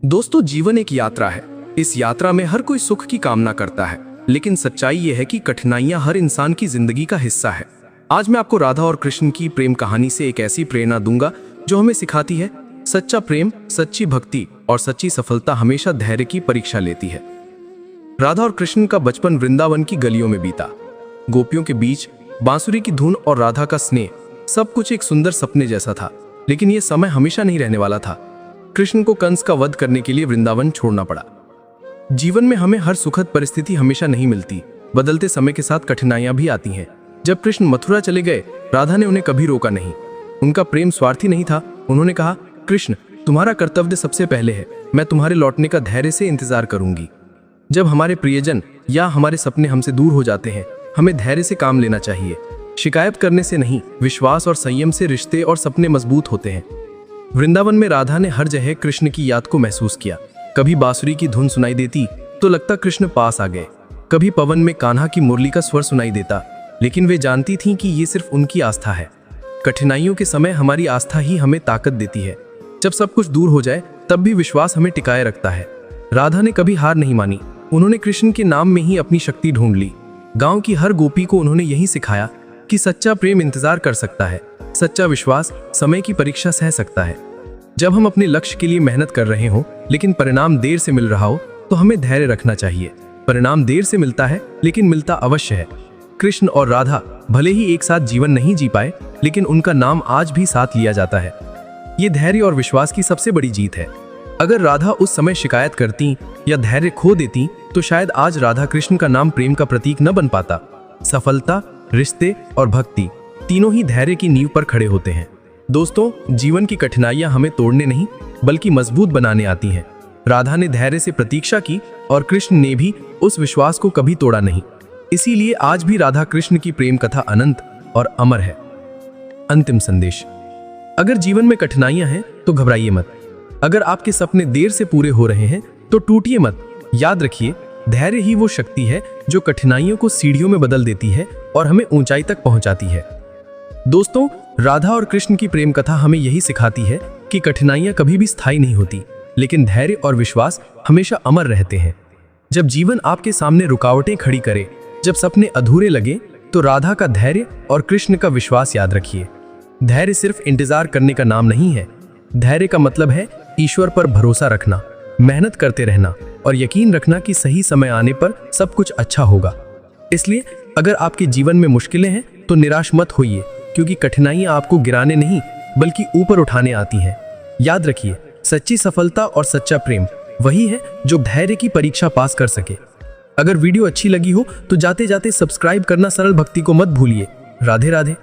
दोस्तों, जीवन एक यात्रा है। इस यात्रा में हर कोई सुख की कामना करता है, लेकिन सच्चाई यह है कि कठिनाइयां हर इंसान की जिंदगी का हिस्सा है। आज मैं आपको राधा और कृष्ण की प्रेम कहानी से एक ऐसी प्रेरणा दूंगा जो हमें सिखाती है सच्चा प्रेम, सच्ची भक्ति और सच्ची सफलता हमेशा धैर्य की परीक्षा लेती है। राधा और कृष्ण का बचपन वृंदावन की गलियों में बीता। गोपियों के बीच बांसुरी की धुन और राधा का स्नेह, सब कुछ एक सुंदर सपने जैसा था। लेकिन यह समय हमेशा नहीं रहने वाला था। कृष्ण को कंस का वध करने के लिए वृंदावन छोड़ना पड़ा। जीवन में हमें हर सुखद परिस्थिति हमेशा नहीं मिलती। बदलते समय के साथ कठिनाइयां भी आती हैं। जब कृष्ण मथुरा चले गए, राधा ने उन्हें कभी रोका नहीं। उनका प्रेम स्वार्थी नहीं था। उन्होंने कहा, कृष्ण, तुम्हारा कर्तव्य सबसे पहले है। मैं तुम्हारे लौटने का धैर्य से इंतजार करूंगी। जब हमारे प्रियजन या हमारे सपने हमसे दूर हो जाते हैं, हमें धैर्य से काम लेना चाहिए। शिकायत करने से नहीं, विश्वास और संयम से रिश्ते और सपने मजबूत होते हैं। वृंदावन में राधा ने हर जगह कृष्ण की याद को महसूस किया। कभी बांसुरी की धुन सुनाई देती तो लगता कृष्ण पास आ गए। कभी पवन में कान्हा की मुरली का स्वर सुनाई देता, लेकिन वे जानती थीं कि ये सिर्फ उनकी आस्था है। कठिनाइयों के समय हमारी आस्था ही हमें ताकत देती है। जब सब कुछ दूर हो जाए तब भी विश्वास हमें टिकाए रखता है। राधा ने कभी हार नहीं मानी। उन्होंने कृष्ण के नाम में ही अपनी शक्ति ढूंढ ली। गांव की हर गोपी को उन्होंने यही सिखाया कि सच्चा प्रेम इंतजार कर सकता है, सच्चा विश्वास समय की परीक्षा सह सकता है। जब हम अपने लक्ष्य के लिए मेहनत कर रहे हों लेकिन परिणाम देर से मिल रहा हो तो हमें धैर्य रखना चाहिए। परिणाम देर से मिलता है लेकिन मिलता अवश्य है। कृष्ण और राधा भले ही एक साथ जीवन नहीं जी पाए, लेकिन उनका नाम आज भी साथ लिया जाता है। ये धैर्य और विश्वास की सबसे बड़ी जीत है। अगर राधा उस समय शिकायत करती या धैर्य खो देती तो शायद आज राधा कृष्ण का नाम प्रेम का प्रतीक न बन पाता। सफलता, रिश्ते और भक्ति तीनों ही धैर्य की नींव पर खड़े होते हैं। दोस्तों, जीवन की कठिनाइयां हमें तोड़ने नहीं बल्कि मजबूत बनाने आती हैं। राधा ने धैर्य से प्रतीक्षा की और कृष्ण ने भी उस विश्वास को कभी तोड़ा नहीं। इसीलिए आज भी राधा कृष्ण की प्रेम कथा अनंत और अमर है। अंतिम संदेश, अगर जीवन में कठिनाइयां हैं तो घबराइए मत। अगर आपके सपने देर से पूरे हो रहे हैं तो टूटिए मत। याद रखिए, धैर्य ही वो शक्ति है जो कठिनाइयों को सीढ़ियों में बदल देती है और हमें ऊंचाई तक पहुंचाती है। दोस्तों, राधा और कृष्ण की प्रेम कथा हमें यही सिखाती है कि कठिनाइयां कभी भी स्थायी नहीं होती, लेकिन धैर्य और विश्वास हमेशा अमर रहते हैं। जब जीवन आपके सामने रुकावटें खड़ी करे, जब सपने अधूरे लगे, तो राधा का धैर्य और कृष्ण का विश्वास याद रखिए। धैर्य सिर्फ इंतजार करने का नाम नहीं है। धैर्य का मतलब है ईश्वर पर भरोसा रखना, मेहनत करते रहना और यकीन रखना कि सही समय आने पर सब कुछ अच्छा होगा। इसलिए अगर आपके जीवन में मुश्किलें हैं तो निराश मत होइए, क्योंकि कठिनाइयां आपको गिराने नहीं बल्कि ऊपर उठाने आती हैं। याद रखिए, सच्ची सफलता और सच्चा प्रेम वही है जो धैर्य की परीक्षा पास कर सके। अगर वीडियो अच्छी लगी हो तो जाते जाते सब्सक्राइब करना सरल भक्ति को मत भूलिए। राधे राधे।